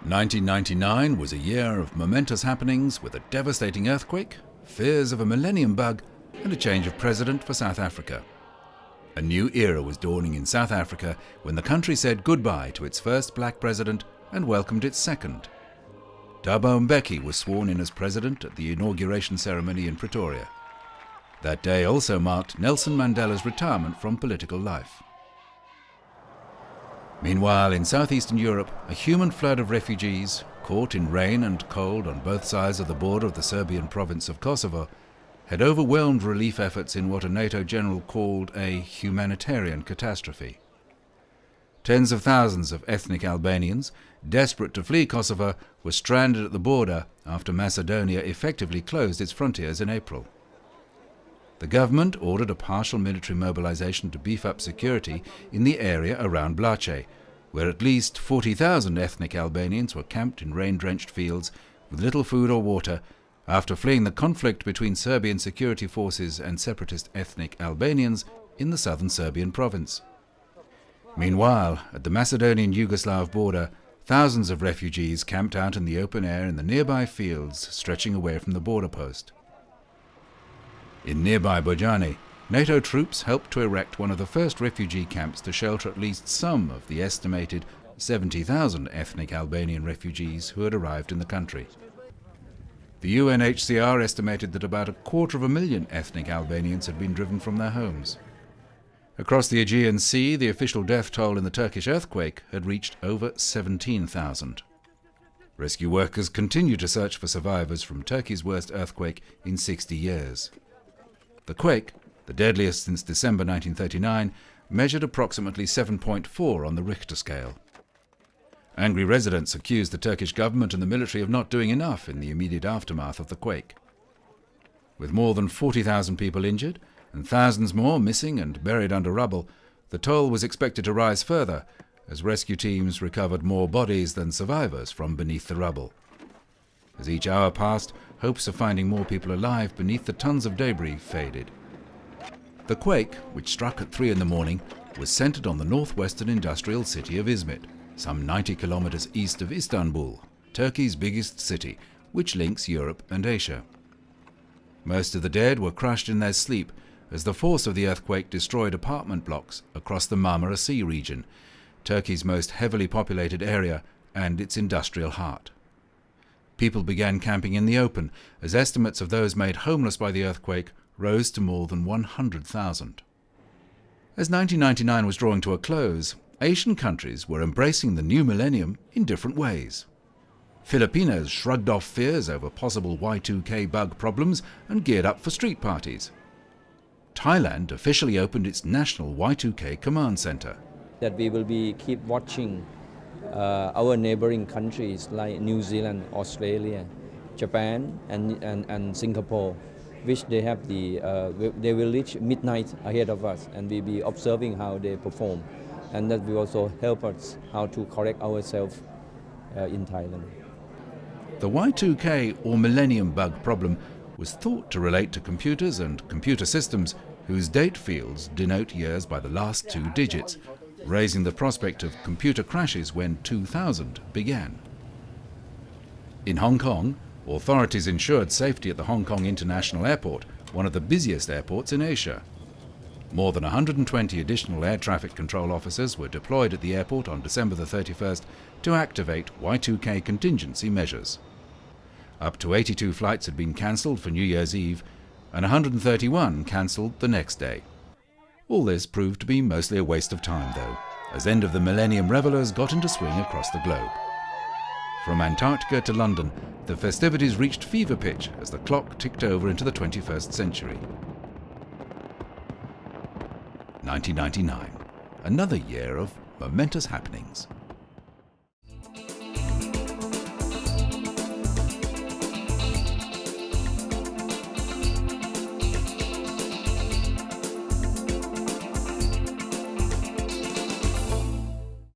1999 was a year of momentous happenings with a devastating earthquake, fears of a millennium bug, and a change of president for South Africa. A new era was dawning in South Africa when the country said goodbye to its first black president and welcomed its second. Thabo Mbeki was sworn in as president at the inauguration ceremony in Pretoria. That day also marked Nelson Mandela's retirement from political life. Meanwhile, in southeastern Europe, a human flood of refugees, caught in rain and cold on both sides of the border of the Serbian province of Kosovo, had overwhelmed relief efforts in what a NATO general called a humanitarian catastrophe. Tens of thousands of ethnic Albanians, desperate to flee Kosovo, were stranded at the border after Macedonia effectively closed its frontiers in April. The government ordered a partial military mobilization to beef up security in the area around Blace, where at least 40,000 ethnic Albanians were camped in rain-drenched fields with little food or water after fleeing the conflict between Serbian security forces and separatist ethnic Albanians in the southern Serbian province. Meanwhile, at the Macedonian-Yugoslav border, thousands of refugees camped out in the open air in the nearby fields stretching away from the border post. In nearby Bojani, NATO troops helped to erect one of the first refugee camps to shelter at least some of the estimated 70,000 ethnic Albanian refugees who had arrived in the country. The UNHCR estimated that about 250,000 ethnic Albanians had been driven from their homes. Across the Aegean Sea, the official death toll in the Turkish earthquake had reached over 17,000. Rescue workers continue to search for survivors from Turkey's worst earthquake in 60 years. The quake, the deadliest since December 1939, measured approximately 7.4 on the Richter scale. Angry residents accused the Turkish government and the military of not doing enough in the immediate aftermath of the quake. With more than 40,000 people injured and thousands more missing and buried under rubble, the toll was expected to rise further as rescue teams recovered more bodies than survivors from beneath the rubble. As each hour passed, hopes of finding more people alive beneath the tons of debris faded. The quake, which struck at 3 in the morning, was centered on the northwestern industrial city of Izmit, some 90 kilometers east of Istanbul, Turkey's biggest city, which links Europe and Asia. Most of the dead were crushed in their sleep as the force of the earthquake destroyed apartment blocks across the Marmara Sea region, Turkey's most heavily populated area and its industrial heart. People began camping in the open, as estimates of those made homeless by the earthquake rose to more than 100,000. As 1999 was drawing to a close, Asian countries were embracing the new millennium in different ways. Filipinos shrugged off fears over possible Y2K bug problems and geared up for street parties. Thailand officially opened its national Y2K command center. That we will keep watching our neighboring countries like New Zealand, Australia, Japan, and Singapore, which they have they will reach midnight ahead of us, and we'll be observing how they perform, and that will also help us how to correct ourselves in Thailand. The Y2K or millennium bug problem was thought to relate to computers and computer systems whose date fields denote years by the last 2 digits, raising the prospect of computer crashes when 2000 began. In Hong Kong, authorities ensured safety at the Hong Kong International Airport, one of the busiest airports in Asia. More than 120 additional air traffic control officers were deployed at the airport on December the 31st to activate Y2K contingency measures. Up to 82 flights had been cancelled for New Year's Eve, and 131 cancelled the next day. All this proved to be mostly a waste of time, though, as end of the millennium revelers got into swing across the globe. From Antarctica to London, the festivities reached fever pitch as the clock ticked over into the 21st century. 1999, another year of momentous happenings.